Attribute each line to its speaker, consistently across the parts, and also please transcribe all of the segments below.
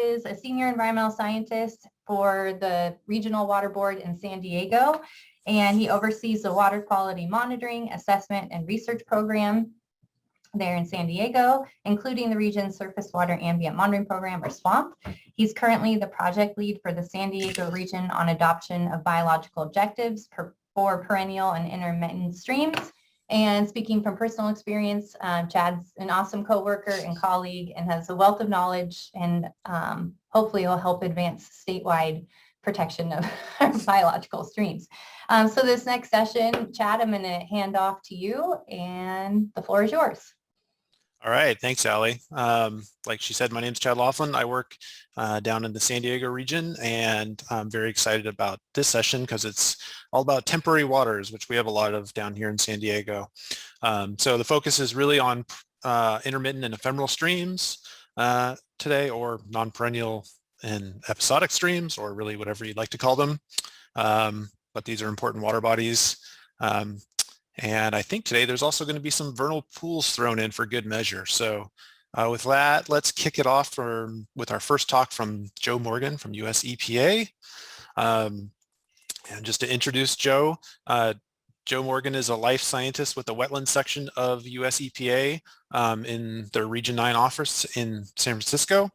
Speaker 1: is a senior environmental scientist for the Regional Water Board in San Diego, and he oversees the water quality monitoring, assessment, and research program there in San Diego, including the region's surface water ambient monitoring program, or SWAMP. He's currently the project lead for the San Diego region on adoption of biological objectives for perennial and intermittent streams. And speaking from personal experience, Chad's an awesome coworker and colleague and has a wealth of knowledge, and hopefully will help advance statewide protection of biological streams. So this next session, Chad, I'm going to hand off to you, and the floor is yours.
Speaker 2: All right, thanks, Allie. Like she said, my name is Chad Laughlin. I work down in the San Diego region, and I'm very excited about this session because it's all about temporary waters, which we have a lot of down here in San Diego. So the focus is really on intermittent and ephemeral streams today, or non-perennial and episodic streams, or really whatever you'd like to call them. But these are important water bodies. And I think today there's also going to be some vernal pools thrown in for good measure. So with that, let's kick it off with our first talk from Joe Morgan from US EPA. And just to introduce Joe, Joe Morgan is a life scientist with the wetlands section of US EPA in their Region 9 office in San Francisco.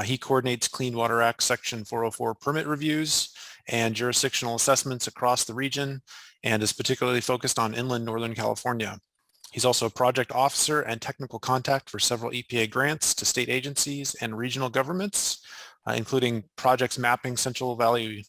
Speaker 2: He coordinates Clean Water Act Section 404 permit reviews and jurisdictional assessments across the region, and is particularly focused on inland Northern California. He's also a project officer and technical contact for several EPA grants to state agencies and regional governments, including projects mapping Central Valley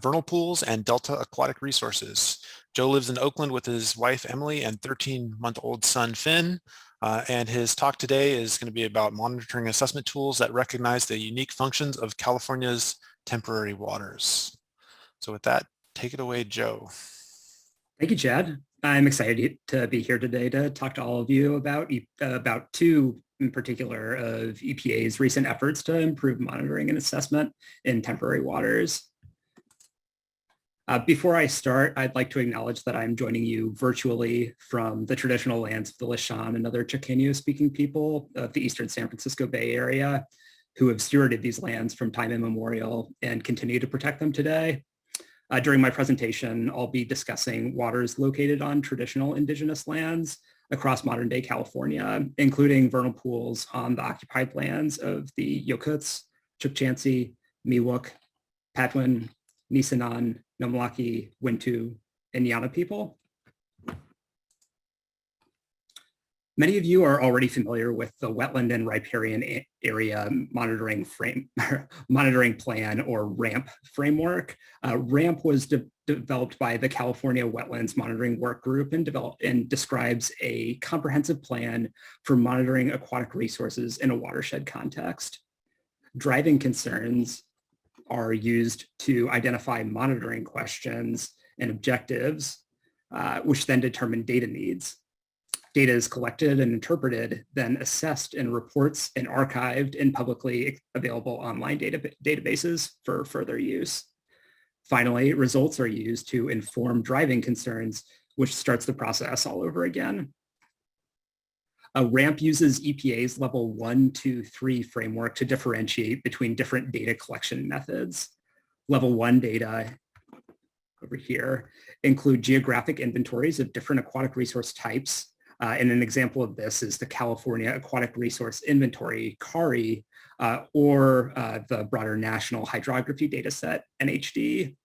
Speaker 2: vernal pools and Delta aquatic resources. Joe lives in Oakland with his wife, Emily, and 13-month-old son, Finn. And his talk today is going to be about monitoring assessment tools that recognize the unique functions of California's temporary waters. So with that, take it away, Joe.
Speaker 3: Thank you, Chad. I'm excited to be here today to talk to all of you about two in particular of EPA's recent efforts to improve monitoring and assessment in temporary waters. Before I start, I'd like to acknowledge that I'm joining you virtually from the traditional lands of the Lishan and other Chochenyo-speaking people of the Eastern San Francisco Bay Area, who have stewarded these lands from time immemorial and continue to protect them today. During my presentation, I'll be discussing waters located on traditional indigenous lands across modern-day California, including vernal pools on the occupied lands of the Yokuts, Chukchansi, Miwok, Patwin, Nisenan, Nomalaki, Wintu, and Yana people. Many of you are already familiar with the wetland and riparian area monitoring plan, or RAMP framework. RAMP was developed by the California Wetlands Monitoring Workgroup and describes a comprehensive plan for monitoring aquatic resources in a watershed context. Driving concerns are used to identify monitoring questions and objectives, which then determine data needs. Data is collected and interpreted, then assessed in reports and archived in publicly available online databases for further use. Finally, results are used to inform driving concerns, which starts the process all over again. RAMP uses EPA's level 1, 2, 3 framework to differentiate between different data collection methods. Level 1 data over here include geographic inventories of different aquatic resource types. And an example of this is the California Aquatic Resource Inventory, CARI, or the broader National Hydrography Dataset, NHD.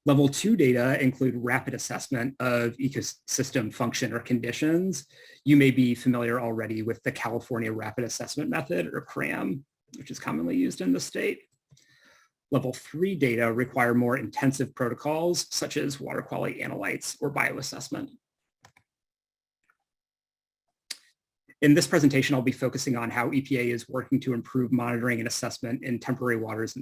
Speaker 3: Level 2 data include rapid assessment of ecosystem function or conditions. You may be familiar already with the California Rapid Assessment Method, or CRAM, which is commonly used in the state. Level 3 data require more intensive protocols, such as water quality analytes or bioassessment. In this presentation, I'll be focusing on how EPA is working to improve monitoring and assessment in temporary waters.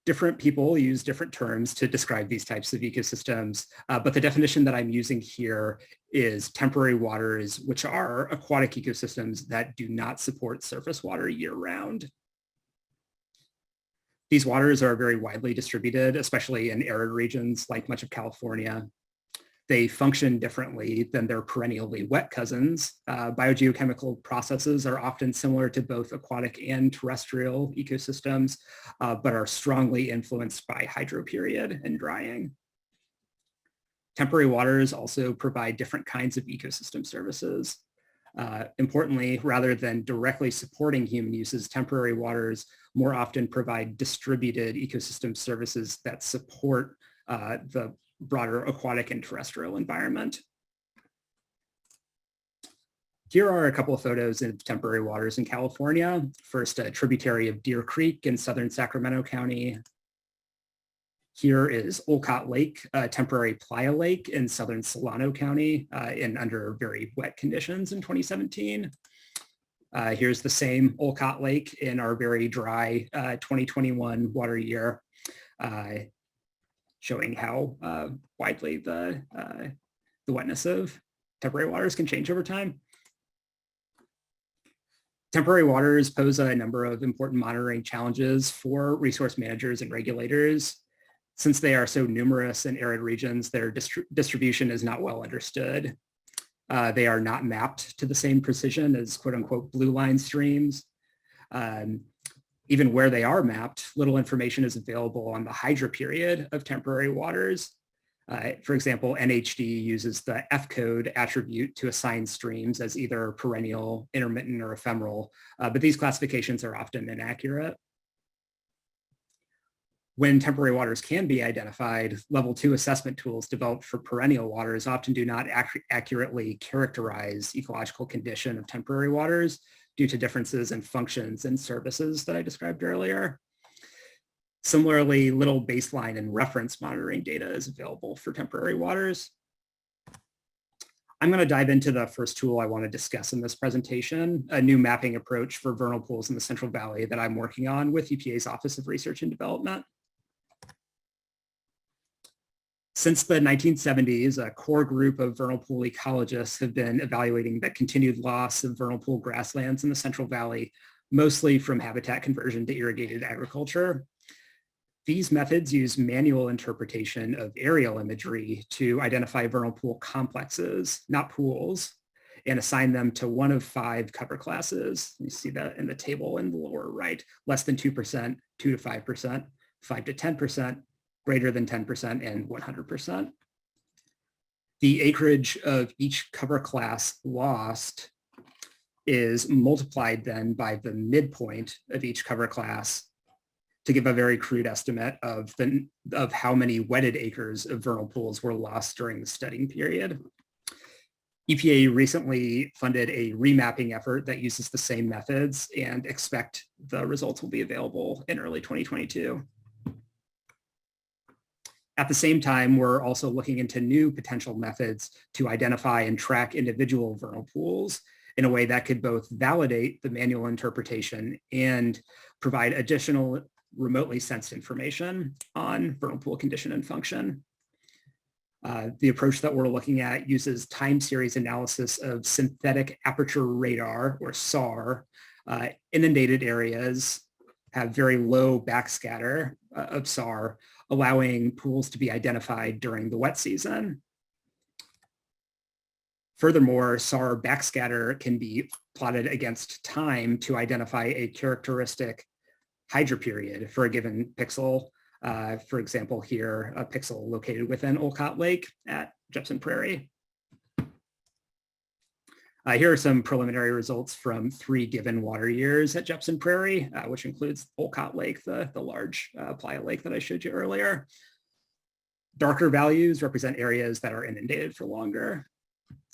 Speaker 3: Different people use different terms to describe these types of ecosystems, but the definition that I'm using here is temporary waters, which are aquatic ecosystems that do not support surface water year-round. These waters are very widely distributed, especially in arid regions like much of California. They function differently than their perennially wet cousins. Biogeochemical processes are often similar to both aquatic and terrestrial ecosystems, but are strongly influenced by hydroperiod and drying. Temporary waters also provide different kinds of ecosystem services. Importantly, rather than directly supporting human uses, temporary waters more often provide distributed ecosystem services that support the broader aquatic and terrestrial environment. Here are a couple of photos of temporary waters in California. First, a tributary of Deer Creek in southern Sacramento County. Here is Olcott Lake, a temporary playa lake in southern Solano County under very wet conditions in 2017. Here's the same Olcott Lake in our very dry 2021 water year, showing how widely the wetness of temporary waters can change over time. Temporary waters pose a number of important monitoring challenges for resource managers and regulators. Since they are so numerous in arid regions, their distribution is not well understood. They are not mapped to the same precision as quote unquote blue line streams. Even where they are mapped, little information is available on the hydroperiod of temporary waters. For example, NHD uses the F code attribute to assign streams as either perennial, intermittent, or ephemeral, but these classifications are often inaccurate. When temporary waters can be identified, level 2 assessment tools developed for perennial waters often do not accurately characterize ecological condition of temporary waters due to differences in functions and services that I described earlier. Similarly, little baseline and reference monitoring data is available for temporary waters. I'm going to dive into the first tool I want to discuss in this presentation, a new mapping approach for vernal pools in the Central Valley that I'm working on with EPA's Office of Research and Development. Since the 1970s, a core group of vernal pool ecologists have been evaluating the continued loss of vernal pool grasslands in the Central Valley, mostly from habitat conversion to irrigated agriculture. These methods use manual interpretation of aerial imagery to identify vernal pool complexes, not pools, and assign them to one of 5 cover classes. You see that in the table in the lower right: less than 2%, 2 to 5%, 5 to 10%, greater than 10%, and 100%. The acreage of each cover class lost is multiplied then by the midpoint of each cover class to give a very crude estimate of how many wetted acres of vernal pools were lost during the studying period. EPA recently funded a remapping effort that uses the same methods and expect the results will be available in early 2022. At the same time, we're also looking into new potential methods to identify and track individual vernal pools in a way that could both validate the manual interpretation and provide additional remotely sensed information on vernal pool condition and function. The approach that we're looking at uses time series analysis of synthetic aperture radar, or SAR. Inundated areas have very low backscatter of SAR, allowing pools to be identified during the wet season. Furthermore, SAR backscatter can be plotted against time to identify a characteristic hydroperiod for a given pixel. For example, here, a pixel located within Olcott Lake at Jepson Prairie. Here are some preliminary results from 3 given water years at Jepson Prairie, which includes Olcott Lake, the large playa lake that I showed you earlier. Darker values represent areas that are inundated for longer.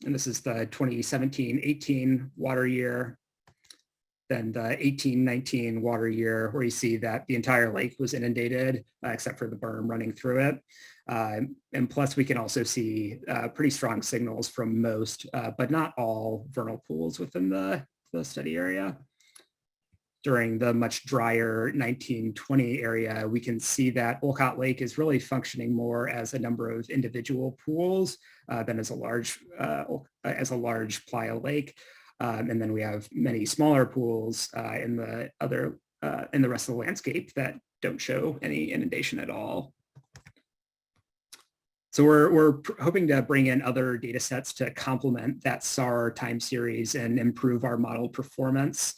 Speaker 3: And this is the 2017-18 water year. Then the 18-19 water year, where you see that the entire lake was inundated, except for the berm running through it. And plus, we can also see pretty strong signals from most, but not all, vernal pools within the study area. During the much drier 1920 area, we can see that Olcott Lake is really functioning more as a number of individual pools than as a large playa lake. And then we have many smaller pools in the rest of the landscape that don't show any inundation at all. So we're hoping to bring in other data sets to complement that SAR time series and improve our model performance.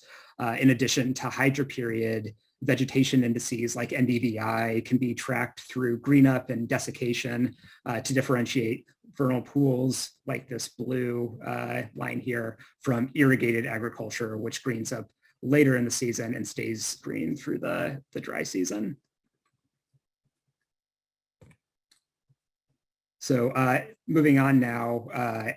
Speaker 3: In addition to hydroperiod, vegetation indices like NDVI can be tracked through green-up and desiccation to differentiate vernal pools like this blue line here from irrigated agriculture, which greens up later in the season and stays green through the dry season. So moving on now,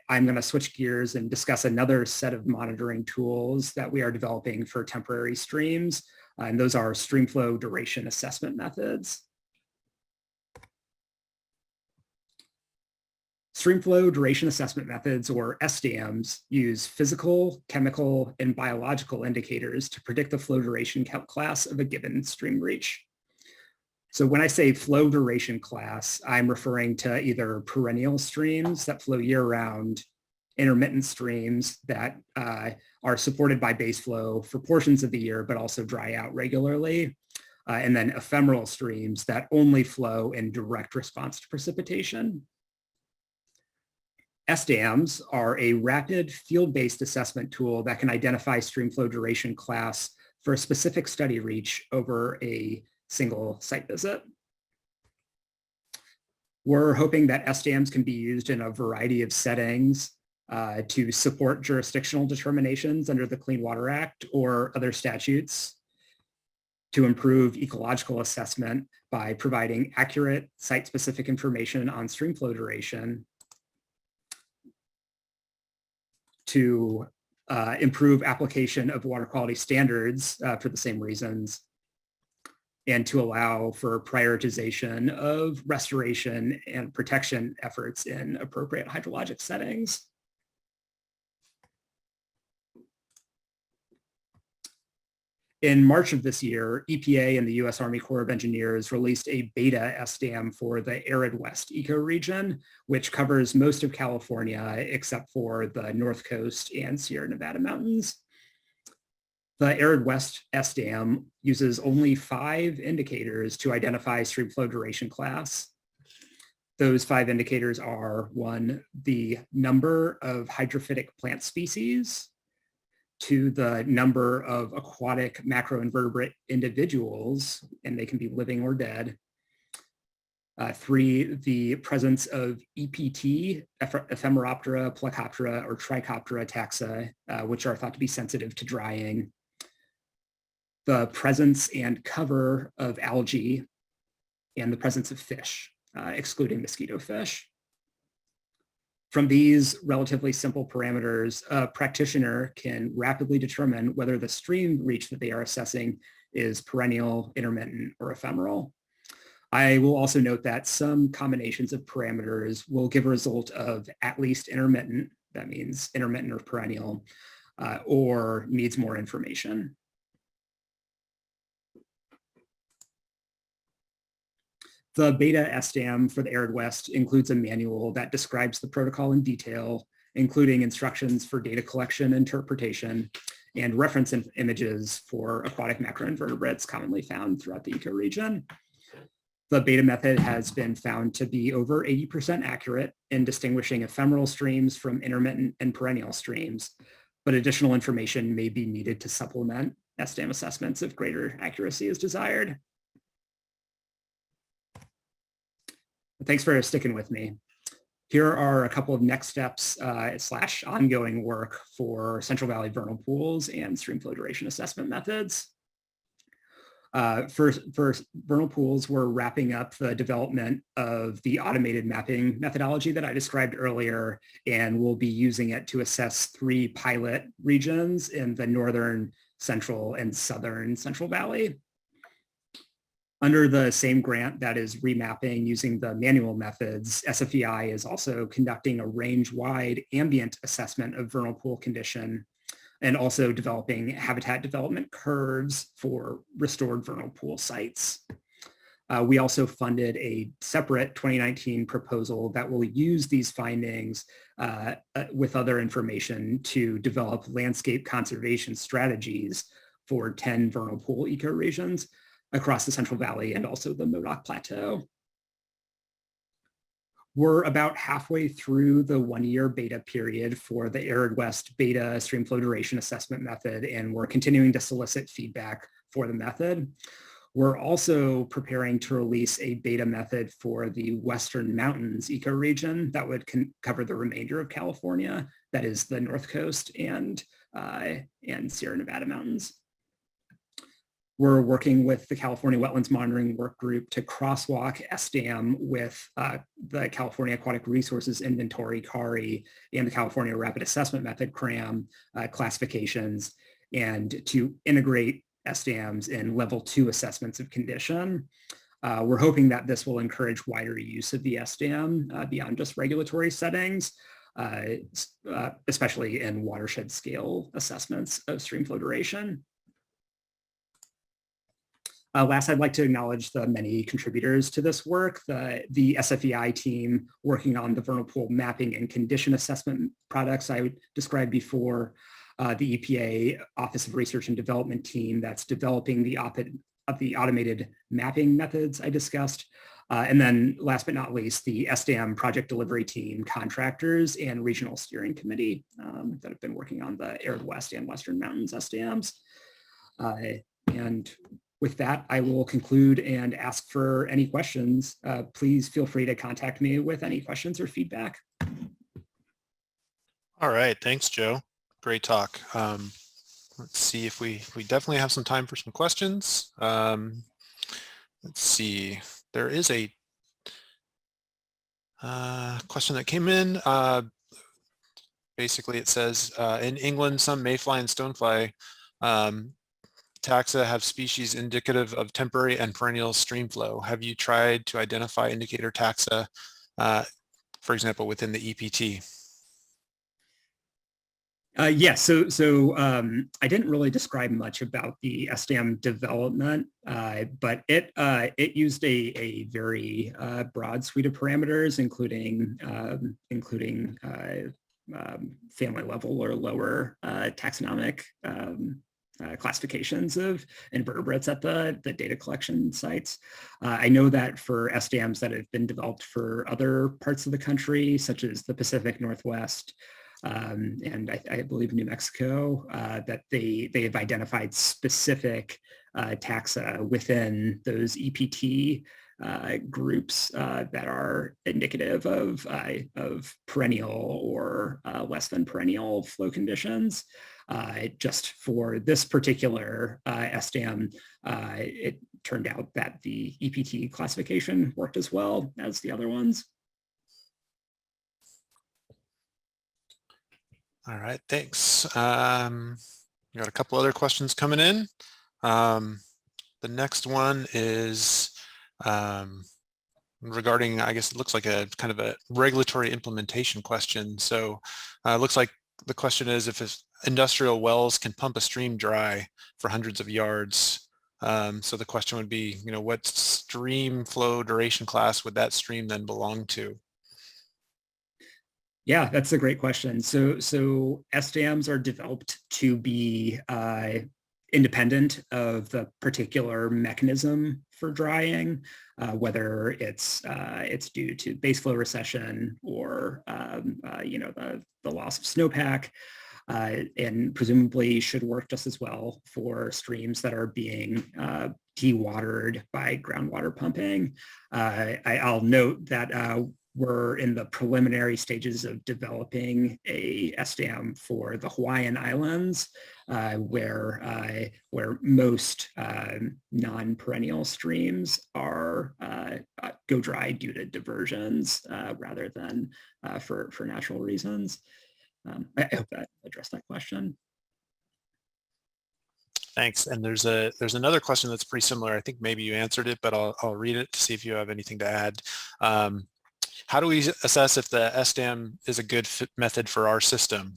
Speaker 3: I'm going to switch gears and discuss another set of monitoring tools that we are developing for temporary streams, and those are streamflow duration assessment methods. Streamflow duration assessment methods, or SDMs, use physical, chemical, and biological indicators to predict the flow duration class of a given stream reach. So when I say flow duration class, I'm referring to either perennial streams that flow year-round, intermittent streams that are supported by base flow for portions of the year, but also dry out regularly, and then ephemeral streams that only flow in direct response to precipitation. SDMs are a rapid field-based assessment tool that can identify streamflow duration class for a specific study reach over a single site visit. We're hoping that SDMs can be used in a variety of settings to support jurisdictional determinations under the Clean Water Act or other statutes, to improve ecological assessment by providing accurate site-specific information on streamflow duration, to improve application of water quality standards for the same reasons, and to allow for prioritization of restoration and protection efforts in appropriate hydrologic settings. In March of this year, EPA and the U.S. Army Corps of Engineers released a beta SDM for the Arid West ecoregion, which covers most of California except for the North Coast and Sierra Nevada mountains. The Arid West SDM uses only 5 indicators to identify streamflow duration class. Those 5 indicators are: 1, the number of hydrophytic plant species; 2, the number of aquatic macroinvertebrate individuals, and they can be living or dead; 3, the presence of EPT, Ephemeroptera, Plecoptera, or Trichoptera taxa, which are thought to be sensitive to drying; the presence and cover of algae; and the presence of fish, excluding mosquito fish. From these relatively simple parameters, a practitioner can rapidly determine whether the stream reach that they are assessing is perennial, intermittent, or ephemeral. I will also note that some combinations of parameters will give a result of at least intermittent, that means intermittent or perennial, or needs more information. The beta SDM for the Arid West includes a manual that describes the protocol in detail, including instructions for data collection, interpretation, and reference images for aquatic macroinvertebrates commonly found throughout the ecoregion. The beta method has been found to be over 80% accurate in distinguishing ephemeral streams from intermittent and perennial streams, but additional information may be needed to supplement SDM assessments if greater accuracy is desired. Thanks for sticking with me. Here are a couple of next steps / ongoing work for Central Valley vernal pools and streamflow duration assessment methods. For vernal pools, we're wrapping up the development of the automated mapping methodology that I described earlier, and we'll be using it to assess 3 pilot regions in the northern, central, and southern Central Valley. Under the same grant that is remapping using the manual methods, SFEI is also conducting a range-wide ambient assessment of vernal pool condition and also developing habitat development curves for restored vernal pool sites. We also funded a separate 2019 proposal that will use these findings with other information to develop landscape conservation strategies for 10 vernal pool ecoregions across the Central Valley and also the Modoc Plateau. We're about halfway through the 1-year beta period for the Arid West beta streamflow duration assessment method, and we're continuing to solicit feedback for the method. We're also preparing to release a beta method for the Western Mountains ecoregion that would cover the remainder of California, that is the North Coast and Sierra Nevada mountains. We're working with the California Wetlands Monitoring Workgroup to crosswalk SDAM with the California Aquatic Resources Inventory, CARI, and the California Rapid Assessment Method, CRAM, classifications, and to integrate SDAMs in level 2 assessments of condition. We're hoping that this will encourage wider use of the SDAM beyond just regulatory settings, especially in watershed scale assessments of streamflow duration. Last, I'd like to acknowledge the many contributors to this work. The SFEI team working on the vernal pool mapping and condition assessment products I described before, the EPA Office of Research and Development team that's developing the automated mapping methods I discussed. And then last but not least, the SDAM project delivery team, contractors, and regional steering committee that have been working on the Arid West and Western Mountains SDAMs. And with that, I will conclude and ask for any questions. Please feel free to contact me with any questions or feedback.
Speaker 2: All right, thanks, Joe. Great talk. Let's see if we definitely have some time for some questions. Let's see, there is a question that came in. Basically, it says, in England, some mayfly and stonefly taxa have species indicative of temporary and perennial streamflow. Have you tried to identify indicator taxa, for example, within the EPT?
Speaker 3: Yes, so I didn't really describe much about the SDAM development, but it used a very broad suite of parameters, including family level or lower taxonomic classifications of invertebrates at the data collection sites. I know that for SDAMs that have been developed for other parts of the country, such as the Pacific Northwest, and I believe New Mexico, that they have identified specific taxa within those EPT groups that are indicative of perennial or less than perennial flow conditions. Just for this particular SDAM, it turned out that the EPT classification worked as well as the other ones.
Speaker 2: All right, thanks. We got a couple other questions coming in. The next one is regarding, I guess it looks like a kind of a regulatory implementation question. So it looks like the question is if industrial wells can pump a stream dry for hundreds of yards. So the question would be, what stream flow duration class would that stream then belong to?
Speaker 3: Yeah, that's a great question. So SDAMs are developed to be independent of the particular mechanism for drying, whether it's due to base flow recession or the loss of snowpack, and presumably should work just as well for streams that are being dewatered by groundwater pumping. I'll note that we're in the preliminary stages of developing a SDAM for the Hawaiian Islands, where most non-perennial streams are go dry due to diversions rather than for natural reasons. I hope that addressed that question.
Speaker 2: Thanks. And there's another question that's pretty similar. I think maybe you answered it, but I'll read it to see if you have anything to add. How do we assess if the SDAM is a good method for our system?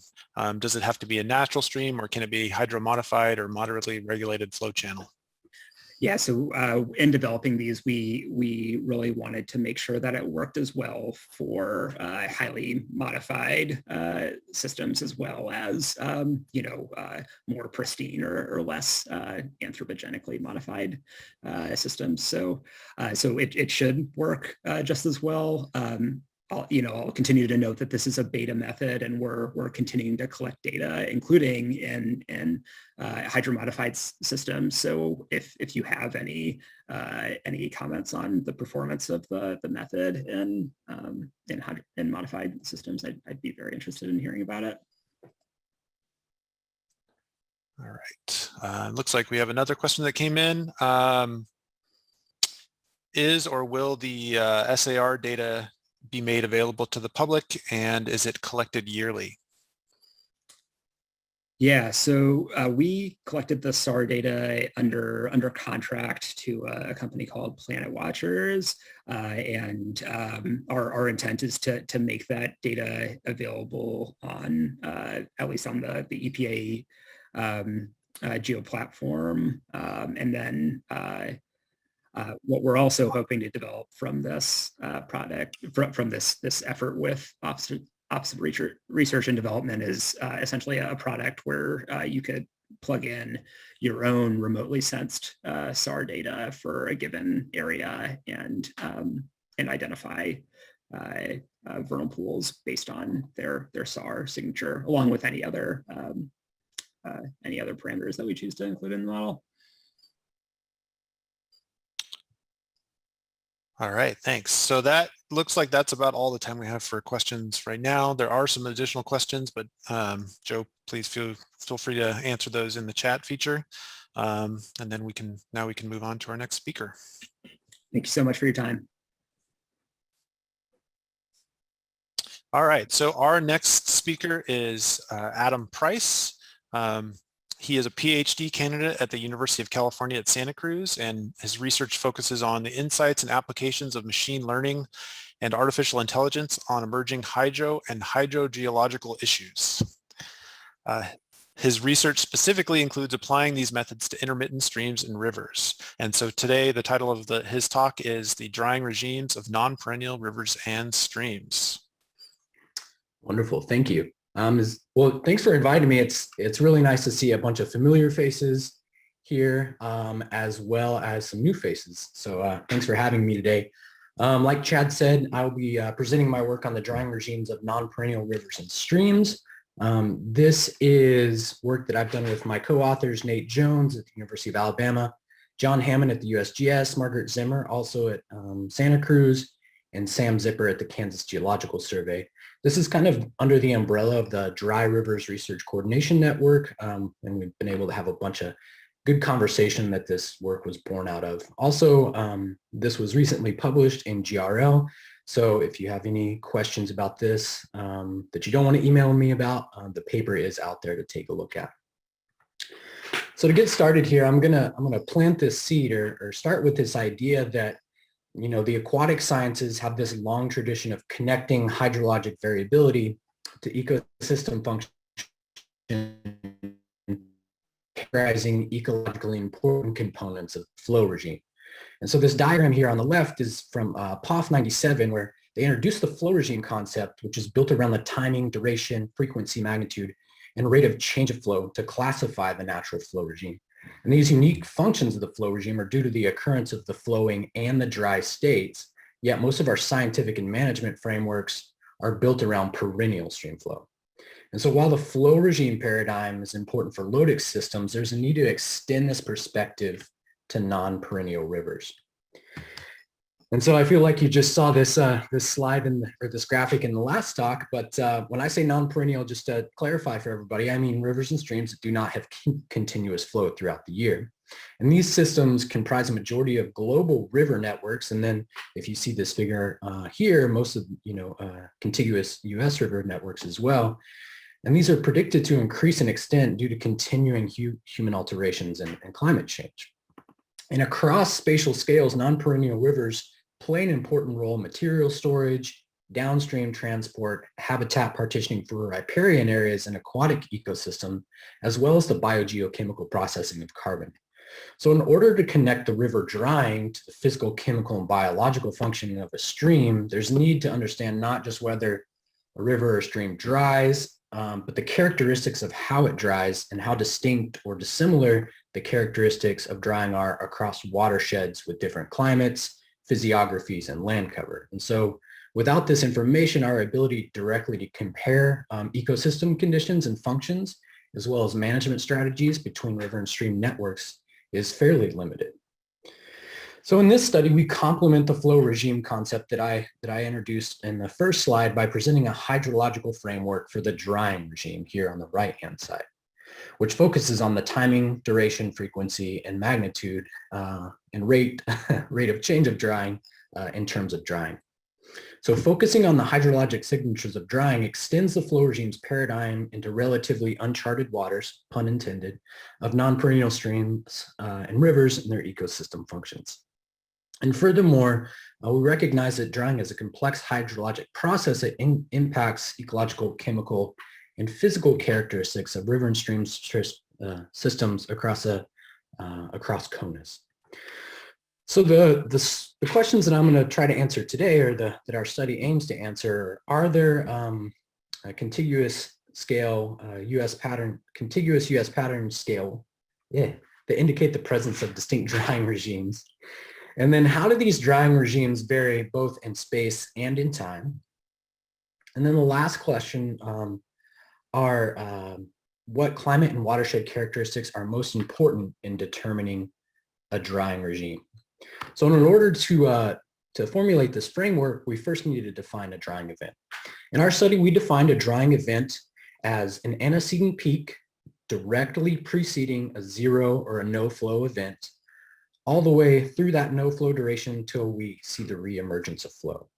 Speaker 2: Does it have to be a natural stream, or can it be hydromodified or moderately regulated flow channel?
Speaker 3: Yeah, so in developing these, we really wanted to make sure that it worked as well for highly modified systems, as well as more pristine or less anthropogenically modified systems. So it should work just as well. I'll continue to note that this is a beta method, and we're continuing to collect data, including in hydromodified systems. So if you have any comments on the performance of the method in modified systems, I'd be very interested in hearing about it.
Speaker 2: All right. Looks like we have another question that came in. Is or will the SAR data be made available to the public, and is it collected yearly?
Speaker 3: Yeah, so we collected the SAR data under contract to a company called Planet Watchers, and our intent is to make that data available on at least on the EPA geo platform, and then what we're also hoping to develop from this product, from this effort with Office of Research and Development, is essentially a product where you could plug in your own remotely sensed SAR data for a given area and identify vernal pools based on their SAR signature, along with any other parameters that we choose to include in the model.
Speaker 2: All right, thanks. So that looks like that's about all the time we have for questions right now. There are some additional questions, but Joe, please feel free to answer those in the chat feature. And then we can move on to our next speaker.
Speaker 3: Thank you so much for your time.
Speaker 2: All right, so our next speaker is Adam Price. He is a PhD candidate at the University of California at Santa Cruz, and his research focuses on the insights and applications of machine learning and artificial intelligence on emerging hydro and hydrogeological issues. His research specifically includes applying these methods to intermittent streams and rivers. And so today, the title of his talk is The Drying Regimes of Non-Perennial Rivers and Streams.
Speaker 4: Wonderful, thank you. Well, thanks for inviting me. It's really nice to see a bunch of familiar faces here, as well as some new faces. So thanks for having me today. Like Chad said, I'll be presenting my work on the drying regimes of non-perennial rivers and streams. This is work that I've done with my co-authors, Nate Jones at the University of Alabama, John Hammond at the USGS, Margaret Zimmer also at Santa Cruz, and Sam Zipper at the Kansas Geological Survey. This is kind of under the umbrella of the Dry Rivers Research Coordination Network, and we've been able to have a bunch of good conversation that this work was born out of. Also, this was recently published in GRL, so if you have any questions about this that you don't want to email me about, the paper is out there to take a look at. So to get started here, I'm gonna plant this seed or start with this idea that the aquatic sciences have this long tradition of connecting hydrologic variability to ecosystem function, characterizing ecologically important components of the flow regime. And so this diagram here on the left is from POF 97, where they introduced the flow regime concept, which is built around the timing, duration, frequency, magnitude, and rate of change of flow to classify the natural flow regime. And these unique functions of the flow regime are due to the occurrence of the flowing and the dry states, yet most of our scientific and management frameworks are built around perennial stream flow. And so while the flow regime paradigm is important for loadic systems, there's a need to extend this perspective to non-perennial rivers. And so I feel like you just saw this slide or this graphic in the last talk, but when I say non-perennial, just to clarify for everybody, I mean rivers and streams that do not have continuous flow throughout the year. And these systems comprise a majority of global river networks. And then if you see this figure here, most of contiguous US river networks as well. And these are predicted to increase in extent due to continuing human alterations and climate change. And across spatial scales, non-perennial rivers play an important role in material storage, downstream transport, habitat partitioning for riparian areas and aquatic ecosystem, as well as the biogeochemical processing of carbon. So in order to connect the river drying to the physical, chemical, and biological functioning of a stream, there's need to understand not just whether a river or stream dries, but the characteristics of how it dries and how distinct or dissimilar the characteristics of drying are across watersheds with different climates, physiographies, and land cover. And so Without this information, our ability directly to compare ecosystem conditions and functions, as well as management strategies between river and stream networks, is fairly limited. So in this study, we complement the flow regime concept that I introduced in the first slide by presenting a hydrological framework for the drying regime here on the right-hand side, which focuses on the timing, duration, frequency, and magnitude and rate of change of drying in terms of drying. So focusing on the hydrologic signatures of drying extends the flow regime's paradigm into relatively uncharted waters, pun intended, of non-perennial streams and rivers and their ecosystem functions. And furthermore, we recognize that drying is a complex hydrologic process that impacts ecological, chemical, and physical characteristics of river and stream systems across CONUS. So the questions that I'm going to try to answer today, or that our study aims to answer, are there a contiguous scale, contiguous U.S. pattern scale, that indicate the presence of distinct drying regimes? And then how do these drying regimes vary both in space and in time? And then the last question are what climate and watershed characteristics are most important in determining a drying regime? So in order to formulate this framework, we first needed to define a drying event. In our study, we defined a drying event as an antecedent peak directly preceding a zero or a no flow event, all the way through that no flow duration until we see the reemergence of flow.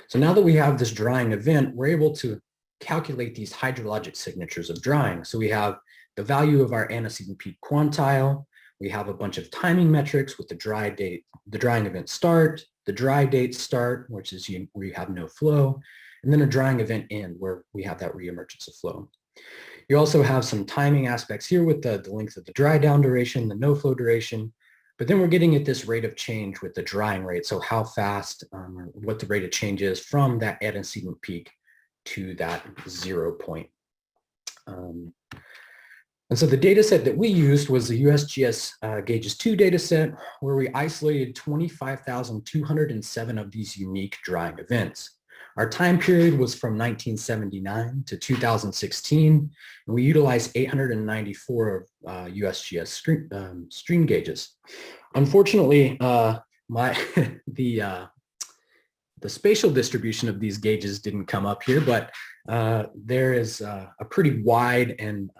Speaker 4: So now that we have this drying event, we're able to calculate these hydrologic signatures of drying. So we have the value of our antecedent peak quantile. We have a bunch of timing metrics with the dry date, the drying event start, the dry date start, which is where you have no flow, and then a drying event end where we have that reemergence of flow. You also have some timing aspects here with the length of the dry down duration, the no flow duration, but then we're getting at this rate of change with the drying rate. So how fast, or what the rate of change is from that antecedent peak to that 0 point. And so the data set that we used was the USGS Gauges 2 data set, where we isolated 25,207 of these unique drying events. Our time period was from 1979 to 2016, and we utilized 894 USGS stream gauges. Unfortunately, the spatial distribution of these gauges didn't come up here, but there is a pretty wide and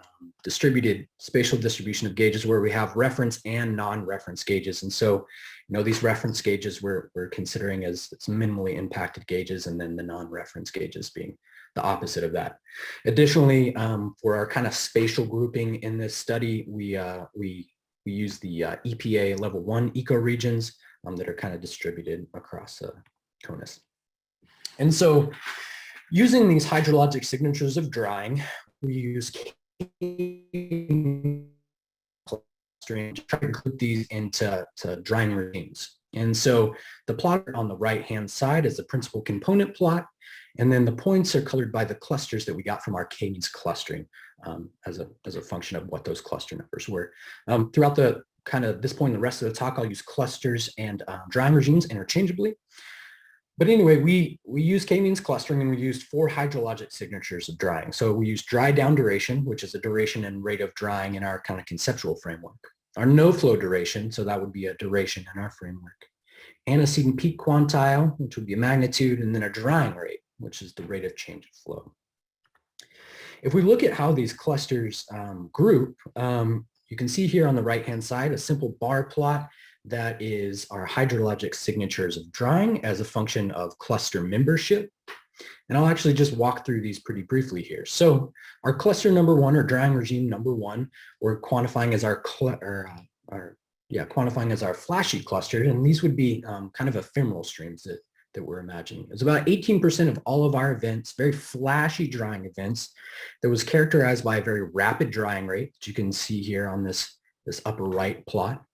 Speaker 4: distributed spatial distribution of gauges where we have reference and non-reference gauges. And so, these reference gauges we're considering as minimally impacted gauges, and then the non-reference gauges being the opposite of that. Additionally, for our kind of spatial grouping in this study, we use the EPA level 1 ecoregions that are kind of distributed across CONUS. And so using these hydrologic signatures of drying, we use clustering to try to group these into drying regimes. And so the plot on the right-hand side is the principal component plot, and then the points are colored by the clusters that we got from our k-means clustering as a function of what those cluster numbers were. Throughout the kind of this point in the rest of the talk, I'll use clusters and drying regimes interchangeably. But anyway, we use k-means clustering, and we used 4 hydrologic signatures of drying. So we used dry down duration, which is the duration and rate of drying in our kind of conceptual framework. Our no flow duration, so that would be a duration in our framework. Antecedent peak quantile, which would be a magnitude, and then a drying rate, which is the rate of change of flow. If we look at how these clusters group, you can see here on the right-hand side a simple bar plot that is our hydrologic signatures of drying as a function of cluster membership. And I'll actually just walk through these pretty briefly here. So our cluster number 1, or drying regime number 1, we're quantifying as quantifying as our flashy cluster, and these would be kind of ephemeral streams that we're imagining. It's about 18% of all of our events, very flashy drying events, that was characterized by a very rapid drying rate that you can see here on this upper right plot.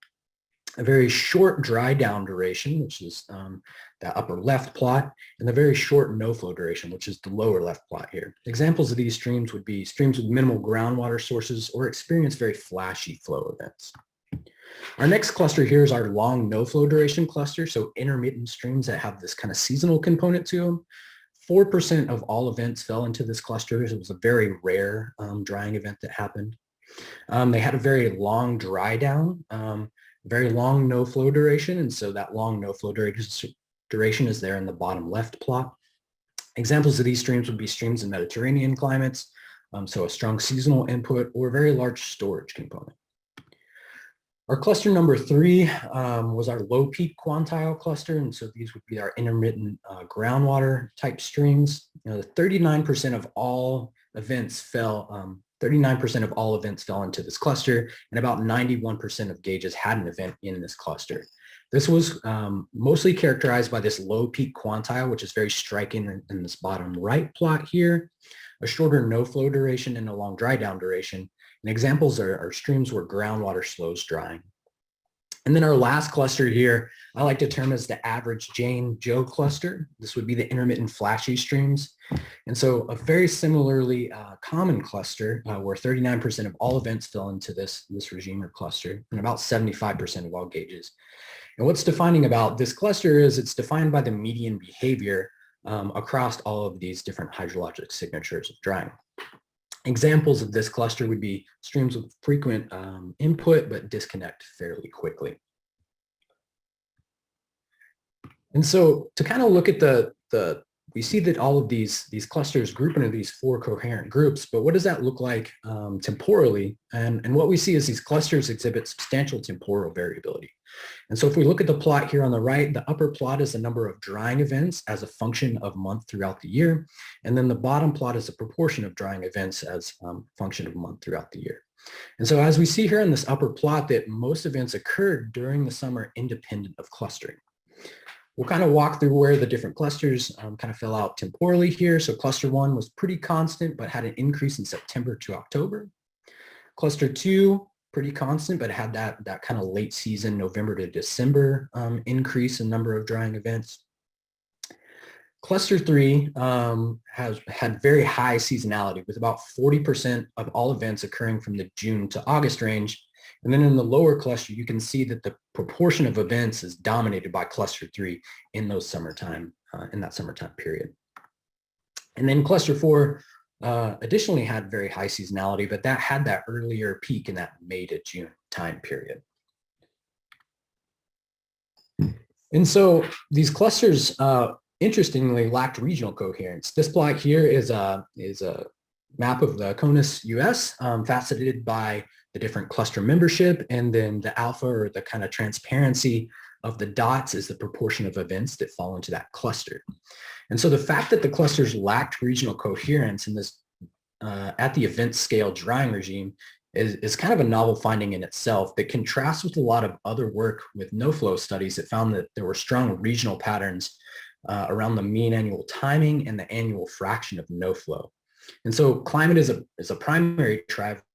Speaker 4: A very short dry down duration, which is the upper left plot, and the very short no flow duration, which is the lower left plot here. Examples of these streams would be streams with minimal groundwater sources or experience very flashy flow events. Our next cluster here is our long no flow duration cluster. So intermittent streams that have this kind of seasonal component to them. 4% of all events fell into this cluster. It was a very rare drying event that happened. They had a very long dry down, very long no flow duration. And so that long no flow duration is there in the bottom left plot. Examples of these streams would be streams in Mediterranean climates, so a strong seasonal input or a very large storage component. Our cluster number 3 was our low peak quantile cluster, and so these would be our intermittent groundwater type streams. 39% of all events fell. 39% of all events fell into this cluster, and about 91% of gauges had an event in this cluster. This was mostly characterized by this low peak quantile, which is very striking in this bottom right plot here, a shorter no flow duration and a long dry down duration. And examples are streams where groundwater slows drying. And then our last cluster here, I like to term as the average Jane Joe cluster. This would be the intermittent flashy streams. And so a very similarly common cluster where 39% of all events fell into this regime or cluster and about 75% of all gauges. And what's defining about this cluster is it's defined by the median behavior across all of these different hydrologic signatures of drying. Examples of this cluster would be streams with frequent input but disconnect fairly quickly. And so to kind of look at we see that all of these clusters group into these 4 coherent groups, but what does that look like temporally? And what we see is these clusters exhibit substantial temporal variability. And so if we look at the plot here on the right, the upper plot is the number of drying events as a function of month throughout the year. And then the bottom plot is a proportion of drying events as a function of month throughout the year. And so as we see here in this upper plot that most events occurred during the summer independent of clustering. We'll kind of walk through where the different clusters kind of fell out temporally here. So cluster 1 was pretty constant, but had an increase in September to October. Cluster 2, pretty constant, but had that kind of late season, November to December increase in number of drying events. Cluster 3 has had very high seasonality with about 40% of all events occurring from the June to August range. And then in the lower cluster, you can see that the proportion of events is dominated by cluster 3 in those summertime, in that summertime period. And then cluster 4 additionally had very high seasonality, but that had that earlier peak in that May to June time period. And so these clusters, interestingly, lacked regional coherence. This plot here is a map of the CONUS US, faceted by the different cluster membership, and then the alpha, or the kind of transparency of the dots, is the proportion of events that fall into that cluster. And so the fact that the clusters lacked regional coherence in this at the event scale drying regime is kind of a novel finding in itself that contrasts with a lot of other work with no flow studies that found that there were strong regional patterns around the mean annual timing and the annual fraction of no flow. And so climate is a primary driver,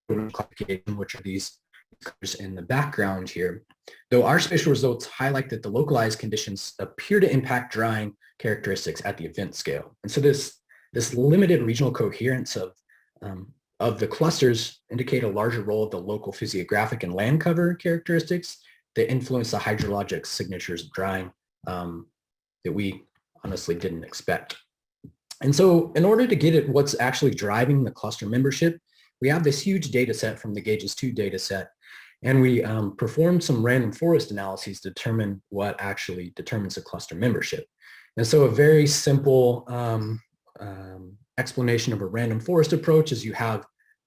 Speaker 4: which are these colors in the background here. Though our spatial results highlight that the localized conditions appear to impact drying characteristics at the event scale. And so this limited regional coherence of the clusters indicate a larger role of the local physiographic and land cover characteristics that influence the hydrologic signatures of drying that we honestly didn't expect. And so in order to get at what's actually driving the cluster membership, we have this huge data set from the Gauges 2 data set, and we performed some random forest analyses to determine what actually determines the cluster membership. And so a very simple explanation of a random forest approach is you have,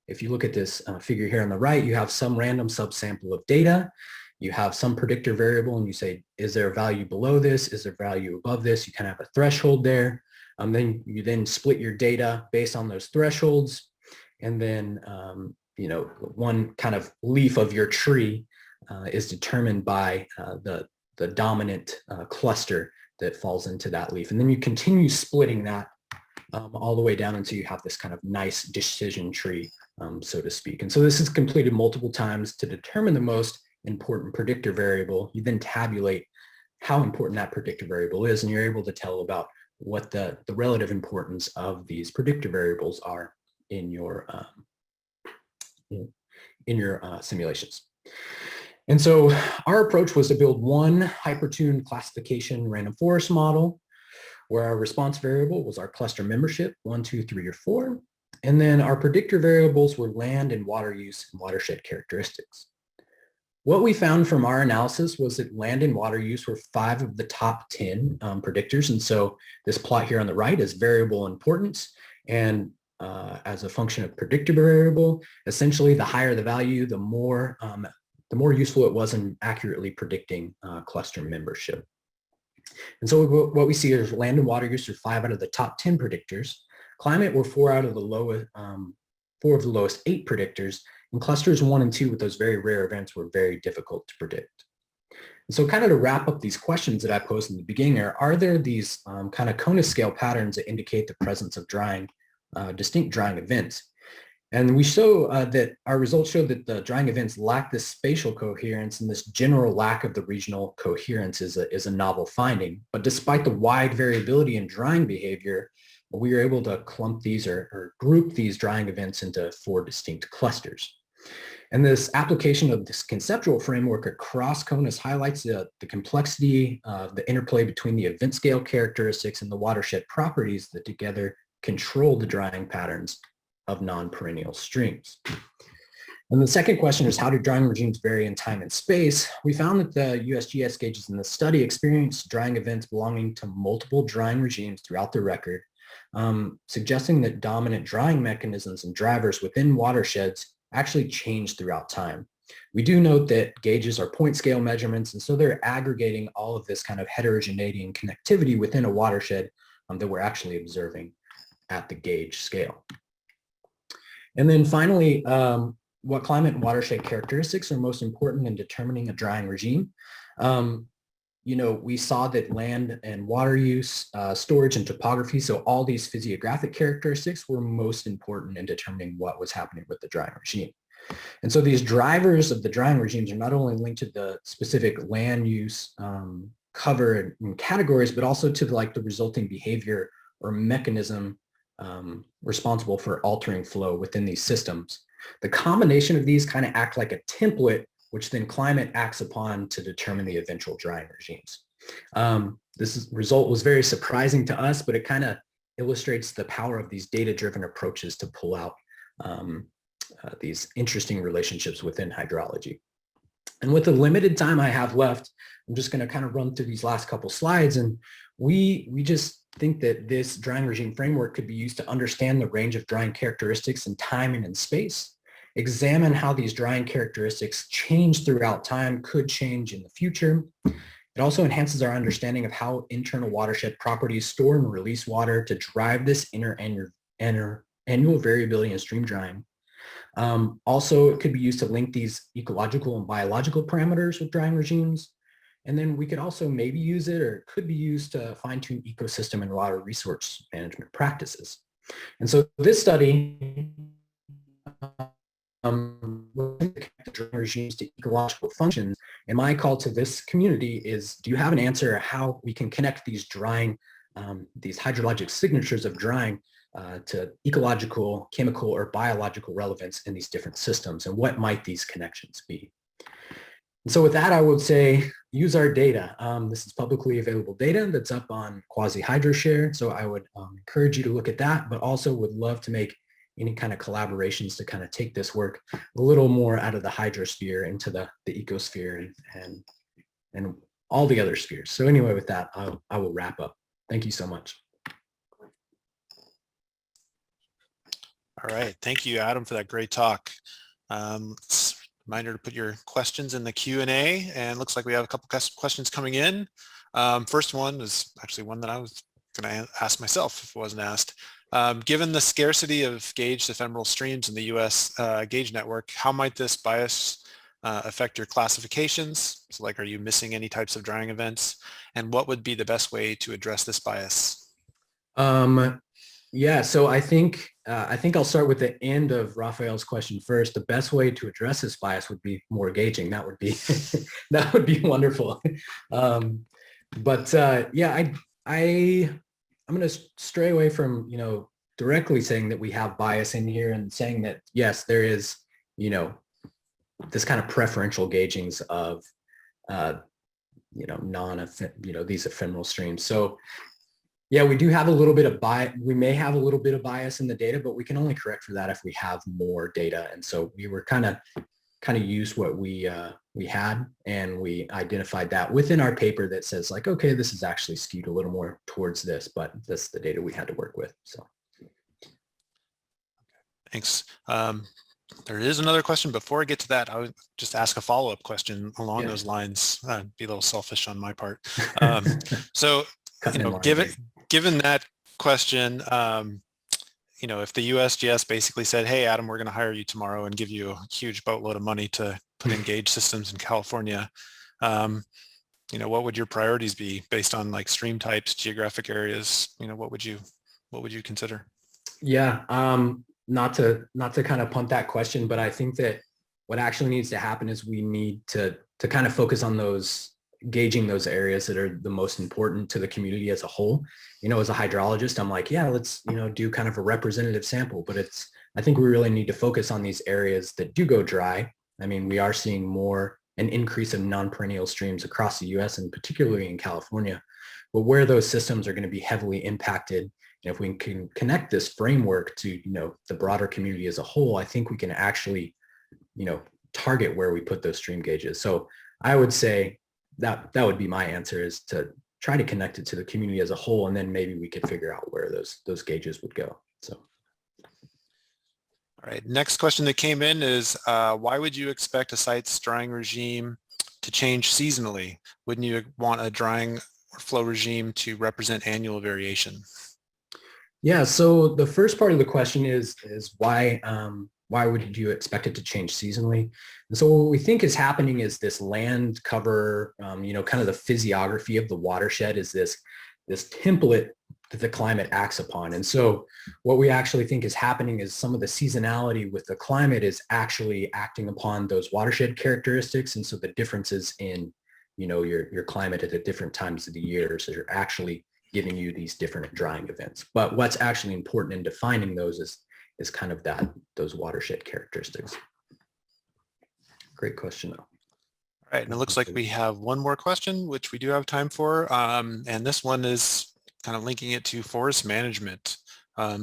Speaker 4: if you look at this figure here on the right, you have some random subsample of data. You have some predictor variable and you say, is there a value below this? Is there value above this? You kind of have a threshold there. Then you then split your data based on those thresholds. And then, one kind of leaf of your tree is determined by the dominant cluster that falls into that leaf. And then you continue splitting that all the way down until you have this kind of nice decision tree, so to speak. And so this is completed multiple times to determine the most important predictor variable. You then tabulate how important that predictor variable is, and you're able to tell about what the relative importance of these predictor variables are in your in your simulations. And so our approach was to build one hypertuned classification random forest model where our response variable was our cluster membership, 1, 2, 3, or 4. And then our predictor variables were land and water use and watershed characteristics. What we found from our analysis was that land and water use were 5 of the top 10 predictors. And so this plot here on the right is variable importance. And as a function of predictor variable, essentially the higher the value, the more useful it was in accurately predicting cluster membership. And so what we see is land and water use are 5 out of the top 10 predictors. Climate were 4 out of the lowest, 4 of the lowest 8 predictors, and clusters 1 and 2 with those very rare events were very difficult to predict. And so kind of to wrap up these questions that I posed in the beginning, are there these kind of CONUS scale patterns that indicate the presence of drying, distinct drying events? And we show that our results show that the drying events lack this spatial coherence, and this general lack of the regional coherence is a novel finding. But despite the wide variability in drying behavior, we were able to clump these or group these drying events into 4 distinct clusters. And this application of this conceptual framework across CONUS highlights the complexity of the interplay between the event scale characteristics and the watershed properties that together control the drying patterns of non-perennial streams. And the second question is, how do drying regimes vary in time and space? We found that the USGS gauges in the study experienced drying events belonging to multiple drying regimes throughout the record, suggesting that dominant drying mechanisms and drivers within watersheds actually change throughout time. We do note that gauges are point scale measurements, and so they're aggregating all of this kind of heterogeneity and connectivity within a watershed that we're actually observing at the gauge scale. And then finally, what climate and watershed characteristics are most important in determining a drying regime? We saw that land and water use, storage and topography, so all these physiographic characteristics were most important in determining what was happening with the drying regime. And so these drivers of the drying regimes are not only linked to the specific land use cover and categories, but also to the resulting behavior or mechanism responsible for altering flow within these systems. The combination of these kind of act like a template, which then climate acts upon to determine the eventual drying regimes. This result was very surprising to us, but it kind of illustrates the power of these data-driven approaches to pull out these interesting relationships within hydrology. And with the limited time I have left, I'm just going to kind of run through these last couple slides. And we just think that this drying regime framework could be used to understand the range of drying characteristics in time and in space, examine how these drying characteristics change throughout time, could change in the future. It also enhances our understanding of how internal watershed properties store and release water to drive this annual variability in stream drying. Also, it could be used to link these ecological and biological parameters with drying regimes. And then we could also maybe use it, or it could be used to fine-tune ecosystem and water resource management practices. And so this study connect drying regimes to ecological functions. And my call to this community is, do you have an answer how we can connect these drying, these hydrologic signatures of drying to ecological, chemical, or biological relevance in these different systems? And what might these connections be? And so with that, I would say use our data. This is publicly available data that's up on Quasi-HydroShare. So I would encourage you to look at that, but also would love to make any kind of collaborations to kind of take this work a little more out of the hydrosphere into the ecosphere and all the other spheres. So anyway, with that, I will wrap up. Thank you so much.
Speaker 2: All right. Thank you, Adam, for that great talk. Reminder to put your questions in the Q&A, and looks like we have a couple questions coming in. First one is actually one that I was going to ask myself if it wasn't asked. Given the scarcity of gauged ephemeral streams in the U.S. Gauge network, how might this bias affect your classifications? So are you missing any types of drying events? And what would be the best way to address this bias?
Speaker 4: Yeah, so I think I'll start with the end of Raphael's question first. The best way to address this bias would be more gauging. That would be that would be wonderful. Yeah, I'm going to stray away from directly saying that we have bias in here and saying that yes, there is this kind of preferential gaugings of these ephemeral streams. So yeah, we do have a little bit of bias. We may have a little bit of bias in the data, but we can only correct for that if we have more data. And so we were kind of used what we had, and we identified that within our paper that says like, okay, this is actually skewed a little more towards this, but that's the data we had to work with. So
Speaker 2: thanks. There is another question. Before I get to that, I would just ask a follow-up question along those lines. Be a little selfish on my part. So, given that question, if the USGS basically said, hey, Adam, we're going to hire you tomorrow and give you a huge boatload of money to put in gauge systems in California, what would your priorities be based on like stream types, geographic areas? What would you consider?
Speaker 4: Yeah, not to kind of punt that question, but I think that what actually needs to happen is we need to kind of focus on gauging those areas that are the most important to the community as a whole. As a hydrologist, I'm like, yeah, let's, do kind of a representative sample, but I think we really need to focus on these areas that do go dry. I mean, we are seeing an increase of non-perennial streams across the US and particularly in California, but where those systems are going to be heavily impacted. And if we can connect this framework to, the broader community as a whole, I think we can actually, target where we put those stream gauges. So I would say that would be my answer, is to try to connect it to the community as a whole, and then maybe we could figure out where those gauges would go. So.
Speaker 2: All right, next question that came in is, why would you expect a site's drying regime to change seasonally? Wouldn't you want a drying or flow regime to represent annual variation?
Speaker 4: Yeah, so the first part of the question is why would you expect it to change seasonally? And so what we think is happening is this land cover, kind of the physiography of the watershed is this template that the climate acts upon. And so what we actually think is happening is some of the seasonality with the climate is actually acting upon those watershed characteristics. And so the differences in, your climate at the different times of the year, so you're actually giving you these different drying events. But what's actually important in defining those is kind of those watershed characteristics. Great question, though.
Speaker 2: All right, and it looks like we have one more question, which we do have time for. And this one is kind of linking it to forest management.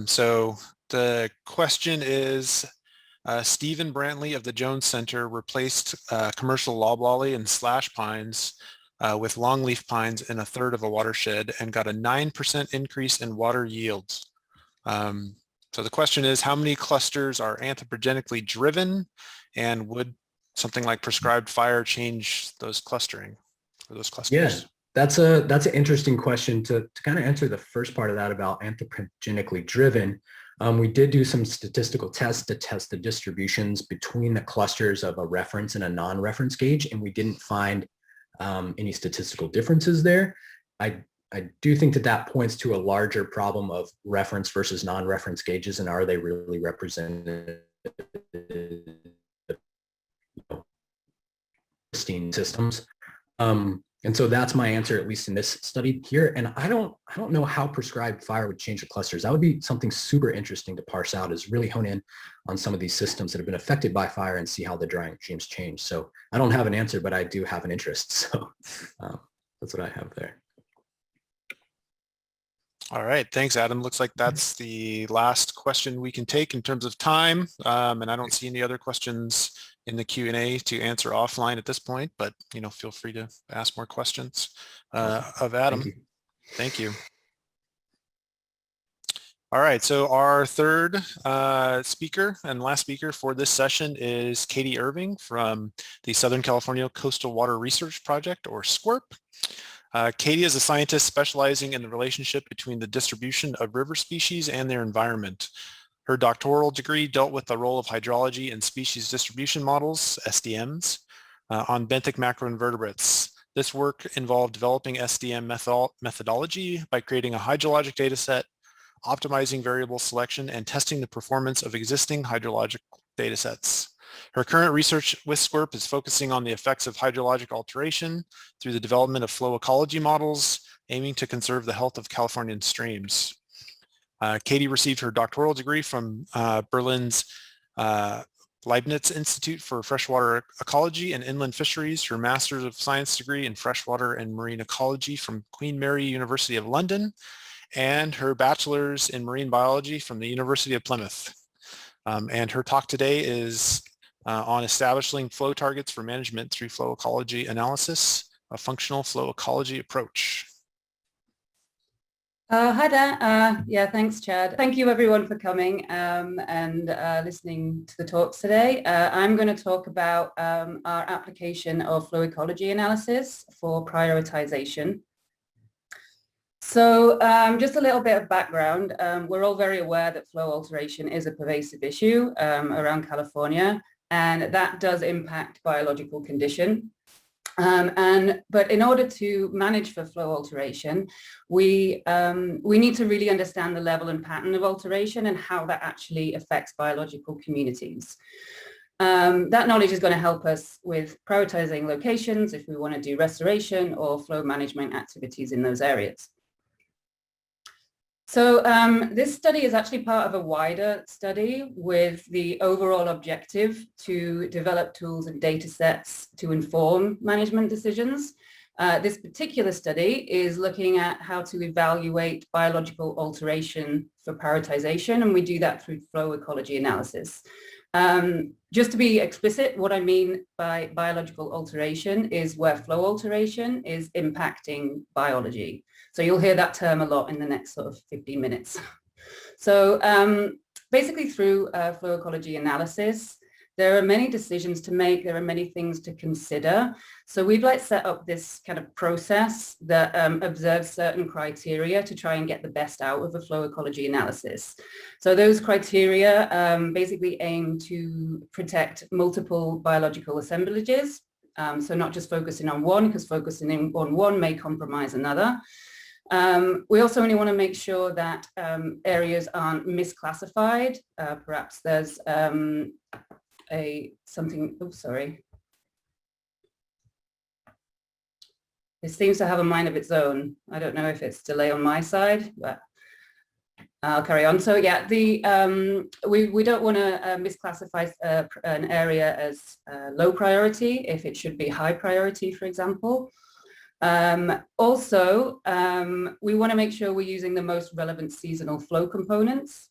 Speaker 2: So the question is, Stephen Brantley of the Jones Center replaced commercial loblolly and slash pines with longleaf pines in a third of a watershed and got a 9% increase in water yields. So the question is, how many clusters are anthropogenically driven, and would something like prescribed fire change those clustering or those clusters?
Speaker 4: Yeah, that's an interesting question to kind of answer the first part of that about anthropogenically driven. We did do some statistical tests to test the distributions between the clusters of a reference and a non-reference gauge, and we didn't find any statistical differences there. I do think that points to a larger problem of reference versus non-reference gauges, and are they really represented systems? And so that's my answer, at least in this study here. And I don't know how prescribed fire would change the clusters. That would be something super interesting to parse out, is really hone in on some of these systems that have been affected by fire and see how the drying regimes change. So I don't have an answer, but I do have an interest. So that's what I have there.
Speaker 2: All right, thanks, Adam. Looks like that's the last question we can take in terms of time. And I don't see any other questions in the Q&A to answer offline at this point, but feel free to ask more questions of Adam. Thank you. All right, so our third speaker and last speaker for this session is Katie Irving from the Southern California Coastal Water Research Project, or SCWRP. Katie is a scientist specializing in the relationship between the distribution of river species and their environment. Her doctoral degree dealt with the role of hydrology in species distribution models, SDMs, on benthic macroinvertebrates. This work involved developing SDM methodology by creating a hydrologic data set, optimizing variable selection, and testing the performance of existing hydrologic data sets. Her current research with SCWRP is focusing on the effects of hydrologic alteration through the development of flow ecology models, aiming to conserve the health of Californian streams. Katie received her doctoral degree from Berlin's Leibniz Institute for Freshwater Ecology and Inland Fisheries, her Master's of Science degree in Freshwater and Marine Ecology from Queen Mary University of London, and her Bachelor's in Marine Biology from the University of Plymouth. And her talk today is on establishing flow targets for management through flow ecology analysis, a functional flow ecology approach.
Speaker 5: Hi there. Yeah, thanks, Chad. Thank you everyone for coming and listening to the talks today. I'm going to talk about our application of flow ecology analysis for prioritization. So just a little bit of background. We're all very aware that flow alteration is a pervasive issue around California, and that does impact biological condition. But in order to manage for flow alteration, we need to really understand the level and pattern of alteration and how that actually affects biological communities. That knowledge is going to help us with prioritizing locations if we want to do restoration or flow management activities in those areas. So this study is actually part of a wider study with the overall objective to develop tools and data sets to inform management decisions. This particular study is looking at how to evaluate biological alteration for prioritization, and we do that through flow ecology analysis. Just to be explicit, what I mean by biological alteration is where flow alteration is impacting biology. So you'll hear that term a lot in the next sort of 15 minutes. So basically through flow ecology analysis, there are many decisions to make, there are many things to consider. So we've set up this kind of process that observes certain criteria to try and get the best out of a flow ecology analysis. So those criteria basically aim to protect multiple biological assemblages. So not just focusing on one, because focusing on one may compromise another. We also only want to make sure that areas aren't misclassified. Perhaps there's This seems to have a mind of its own. I don't know if it's delay on my side, but I'll carry on. So yeah, we don't want to misclassify an area as low priority if it should be high priority, for example. Also, we want to make sure we're using the most relevant seasonal flow components.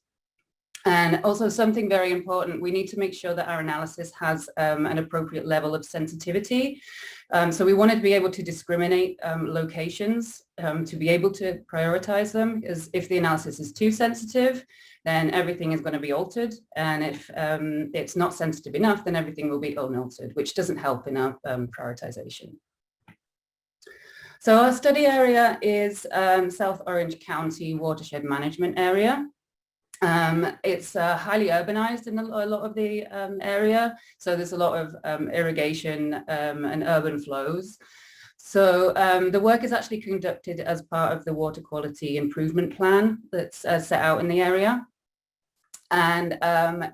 Speaker 5: And also something very important, we need to make sure that our analysis has an appropriate level of sensitivity. So we want to be able to discriminate locations to be able to prioritize them, because if the analysis is too sensitive, then everything is going to be altered. And if it's not sensitive enough, then everything will be unaltered, which doesn't help in our prioritization. So our study area is South Orange County Watershed Management Area. It's highly urbanized in a lot of the area, so there's a lot of irrigation and urban flows. So the work is actually conducted as part of the water quality improvement plan that's set out in the area. And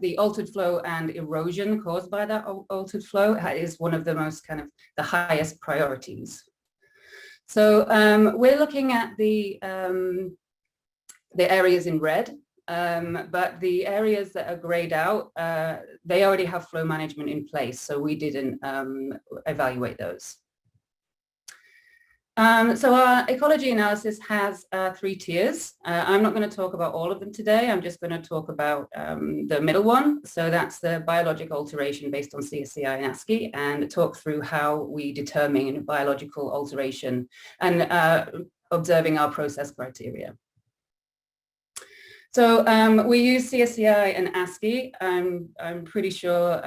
Speaker 5: the altered flow and erosion caused by that altered flow is one of the most the highest priorities. So we're looking at the areas in red. But the areas that are grayed out, they already have flow management in place, so we didn't evaluate those. So our ecology analysis has 3 tiers. I'm not going to talk about all of them today. I'm just going to talk about the middle one. So that's the biologic alteration based on CSCI and ASCII, and talk through how we determine biological alteration and observing our process criteria. So we use CSCI and ASCII. I'm pretty sure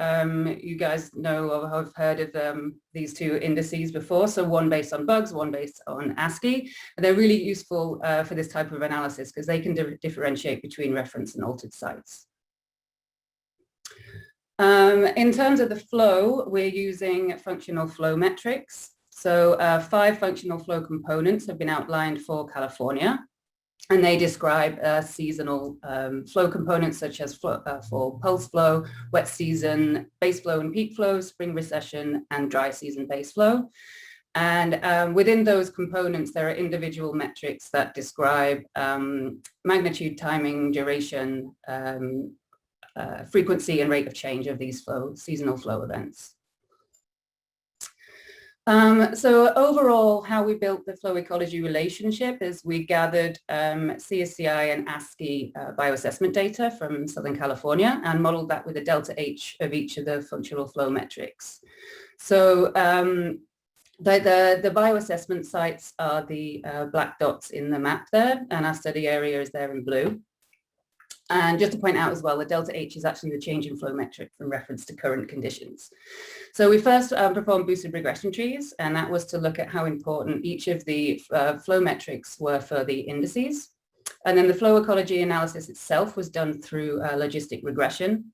Speaker 5: you guys know or have heard of these 2 indices before. So one based on bugs, one based on ASCII. And they're really useful for this type of analysis because they can differentiate between reference and altered sites. In terms of the flow, we're using functional flow metrics. So 5 functional flow components have been outlined for California. And they describe seasonal flow components such as fall pulse flow, wet season base flow and peak flow, spring recession, and dry season base flow. And within those components, there are individual metrics that describe magnitude, timing, duration, frequency and rate of change of these seasonal flow events. So overall, how we built the flow ecology relationship is we gathered CSCI and ASCII bioassessment data from Southern California and modeled that with a delta H of each of the functional flow metrics. So the bioassessment sites are the black dots in the map there, and our study area is there in blue. And just to point out as well, the delta H is actually the change in flow metric from reference to current conditions. So we first performed boosted regression trees, and that was to look at how important each of the flow metrics were for the indices. And then the flow ecology analysis itself was done through logistic regression.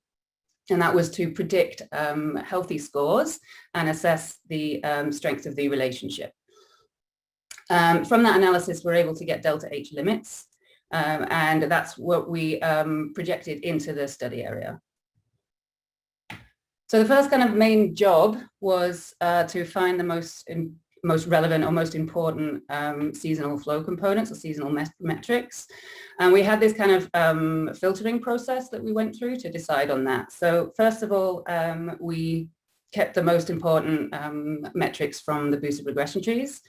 Speaker 5: And that was to predict healthy scores and assess the strength of the relationship. From that analysis, we're able to get delta H limits. And that's what we projected into the study area. So the first kind of main job was to find the most relevant or most important seasonal flow components or seasonal metrics. And we had this kind of filtering process that we went through to decide on that. So first of all, we kept the most important metrics from the boosted regression trees.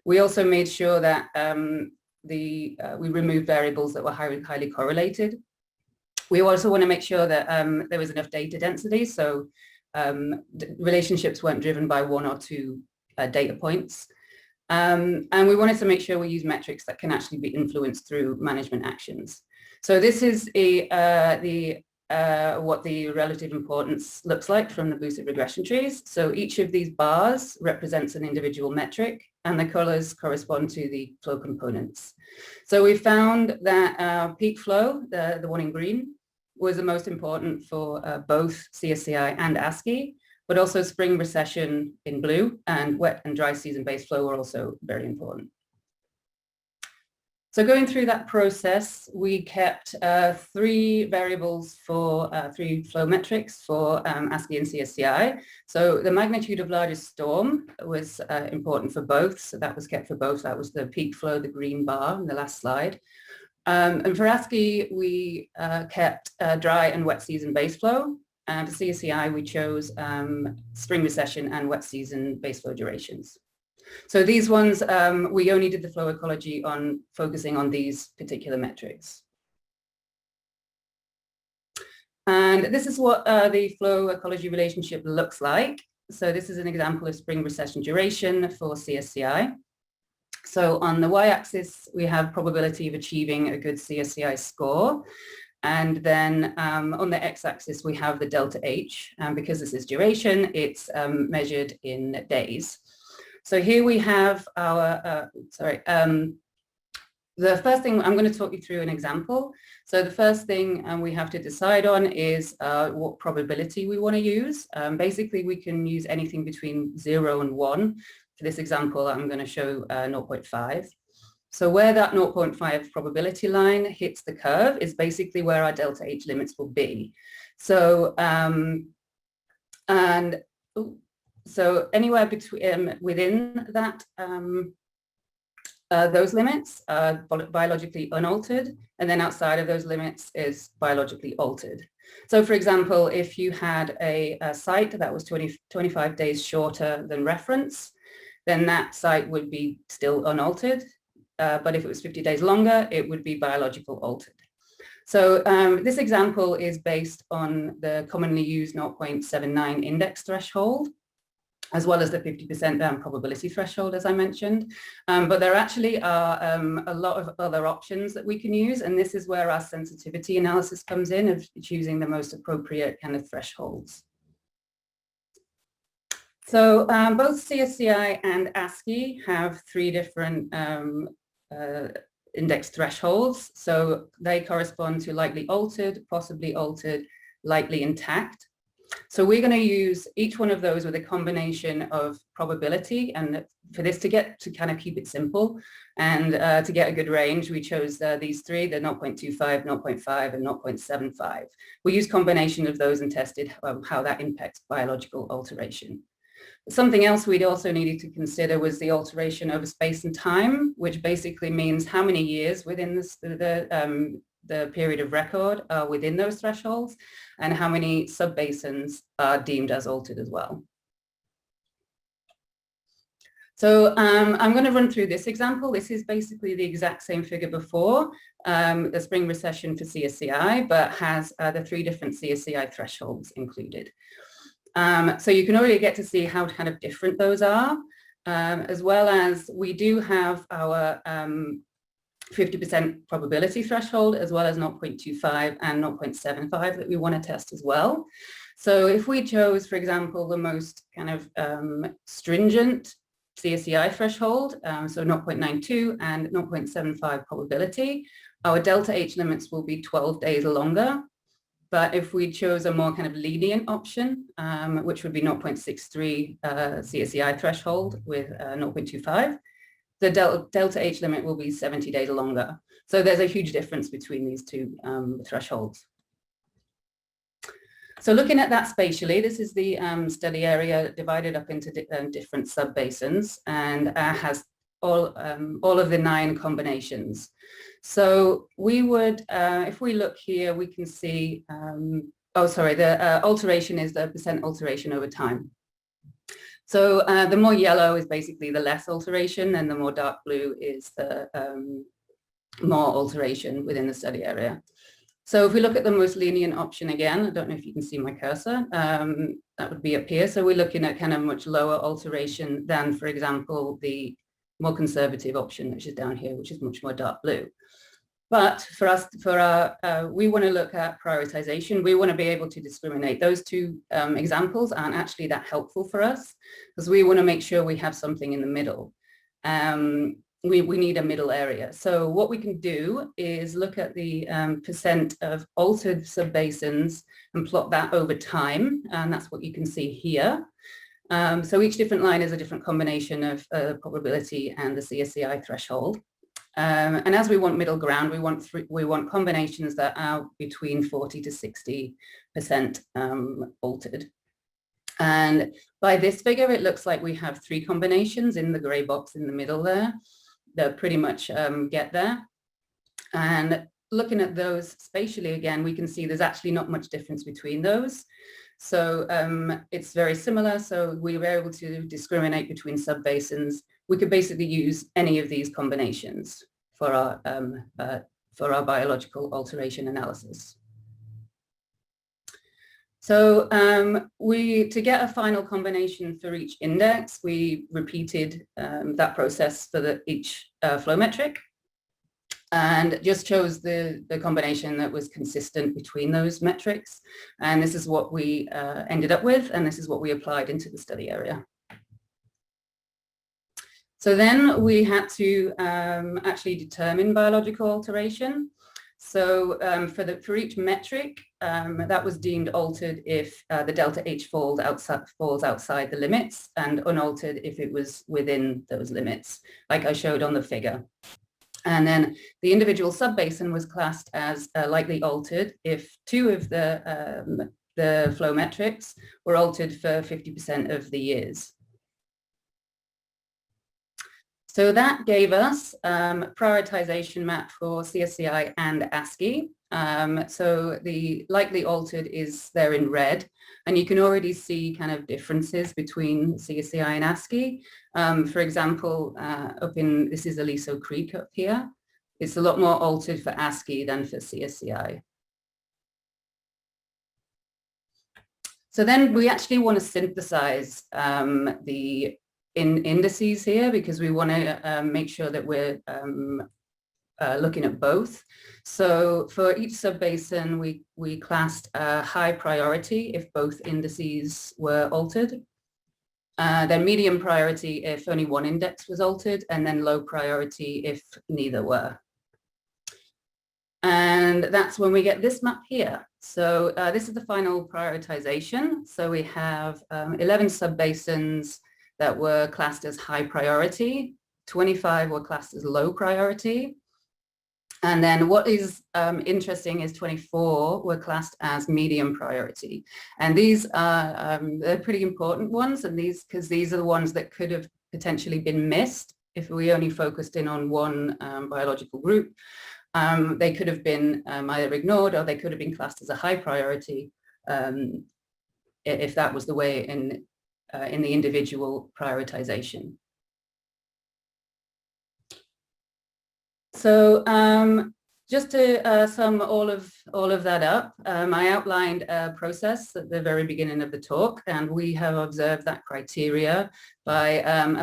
Speaker 5: We also made sure that we removed variables that were highly correlated. We also want to make sure that there was enough data density, so relationships weren't driven by one or two data points. And we wanted to make sure we use metrics that can actually be influenced through management actions. So this is what the relative importance looks like from the boosted regression trees. So each of these bars represents an individual metric, and the colors correspond to the flow components. So we found that peak flow, the one in green, was the most important for both CSCI and ASCII, but also spring recession in blue and wet and dry season base flow were also very important. So going through that process, we kept three variables for three flow metrics for ASCII and CSCI. So the magnitude of largest storm was important for both. So that was kept for both. That was the peak flow, the green bar in the last slide. And for ASCII, we kept dry and wet season base flow. And for CSCI, we chose spring recession and wet season base flow durations. So these ones, we only did the flow ecology on focusing on these particular metrics. And this is what the flow ecology relationship looks like. So this is an example of spring recession duration for CSCI. So on the y-axis, we have probability of achieving a good CSCI score. And then on the x-axis, we have the delta H. And because this is duration, it's measured in days. So here we have our, the first thing, I'm going to talk you through an example. So the first thing we have to decide on is what probability we want to use. Basically, we can use anything between 0 and 1. For this example, I'm going to show 0.5. So where that 0.5 probability line hits the curve is basically where our delta H limits will be. So, so anywhere between within that, those limits are biologically unaltered, and then outside of those limits is biologically altered. So for example, if you had a site that was 25 days shorter than reference, then that site would be still unaltered. But if it was 50 days longer, it would be biological altered. So this example is based on the commonly used 0.79 index threshold, as well as the 50% probability threshold, as I mentioned. But there actually are a lot of other options that we can use, and this is where our sensitivity analysis comes in, of choosing the most appropriate kind of thresholds. So both CSCI and ASCII have three different index thresholds. So they correspond to likely altered, possibly altered, likely intact. So we're going to use each one of those with a combination of probability, and for this to kind of keep it simple and to get a good range, we chose these three, the 0.25, 0.5 and 0.75. We used combination of those and tested how that impacts biological alteration. Something else we'd also needed to consider was the alteration over space and time, which basically means how many years within the the period of record are within those thresholds, and how many subbasins are deemed as altered as well. So I'm going to run through this example. This is basically the exact same figure before, the spring recession for CSCI, but has the 3 different CSCI thresholds included. So you can already get to see how kind of different those are, as well as we do have our 50% probability threshold, as well as 0.25 and 0.75 that we want to test as well. So if we chose, for example, the most kind of stringent CSCI threshold, so 0.92 and 0.75 probability, our delta H limits will be 12 days longer. But if we chose a more kind of lenient option, which would be 0.63 CSCI threshold with 0.25, the delta H limit will be 70 days longer. So there's a huge difference between these 2 thresholds. So looking at that spatially, this is the study area divided up into different subbasins, and has all of the 9 combinations. So we would, if we look here, we can see, the alteration is the percent alteration over time. So the more yellow is basically the less alteration, and the more dark blue is the more alteration within the study area. So if we look at the most lenient option again, I don't know if you can see my cursor, that would be up here. So we're looking at kind of much lower alteration than, for example, the more conservative option, which is down here, which is much more dark blue. But for us, we want to look at prioritization. We want to be able to discriminate. Those 2 examples aren't actually that helpful for us, because we want to make sure we have something in the middle. We need a middle area. So what we can do is look at the percent of altered subbasins and plot that over time. And that's what you can see here. So each different line is a different combination of probability and the CSCI threshold. And as we want middle ground, we want combinations that are between 40 to 60% altered. And by this figure, it looks like we have 3 combinations in the gray box in the middle there that pretty much get there. And looking at those spatially again, we can see there's actually not much difference between those. So it's very similar. So we were able to discriminate between subbasins. We could basically use any of these combinations for our biological alteration analysis. So to get a final combination for each index, we repeated that process for each flow metric, and just chose the combination that was consistent between those metrics. And this is what we ended up with, and this is what we applied into the study area. So then we had to actually determine biological alteration. So for each metric, that was deemed altered if the delta H falls outside the limits, and unaltered if it was within those limits, like I showed on the figure. And then the individual subbasin was classed as lightly altered if 2 of the flow metrics were altered for 50% of the years. So that gave us prioritization map for CSCI and ASCII. So the likely altered is there in red, and you can already see kind of differences between CSCI and ASCII. For example, this is Aliso Creek up here. It's a lot more altered for ASCII than for CSCI. So then we actually want to synthesize the indices here, because we want to make sure that we're looking at both. So for each subbasin, we classed high priority if both indices were altered, then medium priority if only one index was altered, and then low priority if neither were. And that's when we get this map here. So this is the final prioritization. So we have 11 subbasins that were classed as high priority, 25 were classed as low priority. And then what is interesting is 24 were classed as medium priority. And these are they're pretty important ones, and because these are the ones that could have potentially been missed if we only focused in on one biological group. They could have been either ignored or they could have been classed as a high priority if that was the way in the individual prioritization. So just to sum all of that up, I outlined a process at the very beginning of the talk, and we have observed that criteria by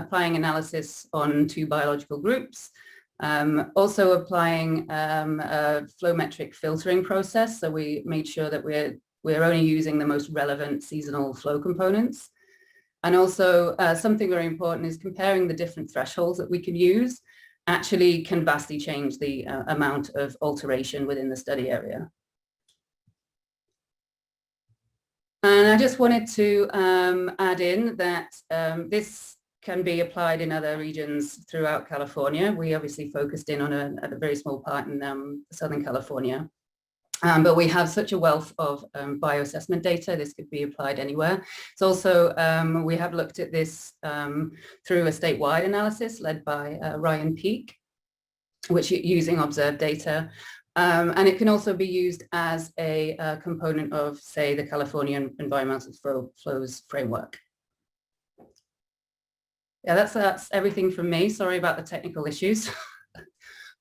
Speaker 5: applying analysis on 2 biological groups, also applying a flowmetric filtering process. So we made sure that we're only using the most relevant seasonal flow components. And also something very important is comparing the different thresholds that we can use actually can vastly change the amount of alteration within the study area. And I just wanted to add in that this can be applied in other regions throughout California. We obviously focused in on a very small part in Southern California. But we have such a wealth of bioassessment data, this could be applied anywhere. It's also, we have looked at this through a statewide analysis led by Ryan Peake, which using observed data. And it can also be used as a component of, say, the California Environmental Flows Framework. Yeah, that's everything from me. Sorry about the technical issues,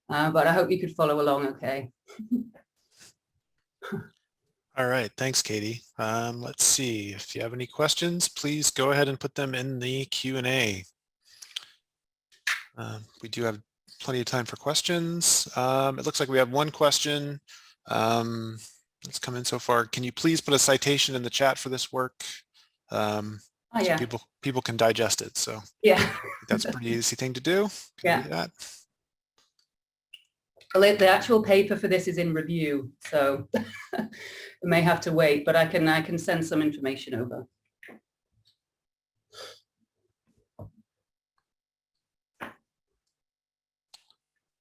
Speaker 5: but I hope you could follow along okay.
Speaker 2: All right, thanks, Katie. Let's see, if you have any questions, please go ahead and put them in the Q&A. We do have plenty of time for questions. It looks like we have one question that's come in so far. Can you please put a citation in the chat for this work? So
Speaker 5: yeah.
Speaker 2: people can digest it. So
Speaker 5: yeah,
Speaker 2: that's a pretty easy thing to do. Can you do that?
Speaker 5: Well, the actual paper for this is in review, so it may have to wait, but I can send some information over.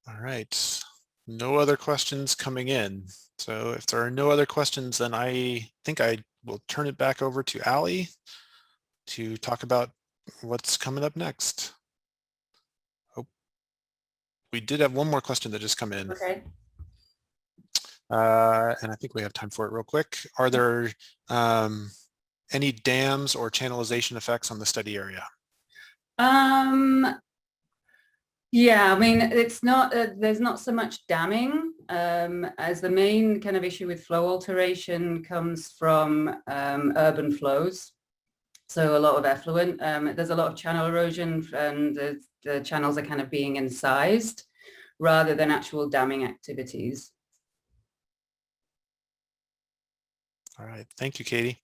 Speaker 2: All right, no other questions coming in. So if there are no other questions, then I think I will turn it back over to Allie to talk about what's coming up next. Oh, we did have one more question that just come in.
Speaker 5: Okay.
Speaker 2: And I think we have time for it real quick. Are there any dams or channelization effects on the study area?
Speaker 5: Yeah, I mean, it's not, there's not so much damming as the main kind of issue with flow alteration comes from urban flows. So a lot of effluent, there's a lot of channel erosion and the channels are kind of being incised rather than actual damming activities.
Speaker 2: All right, thank you, Katie.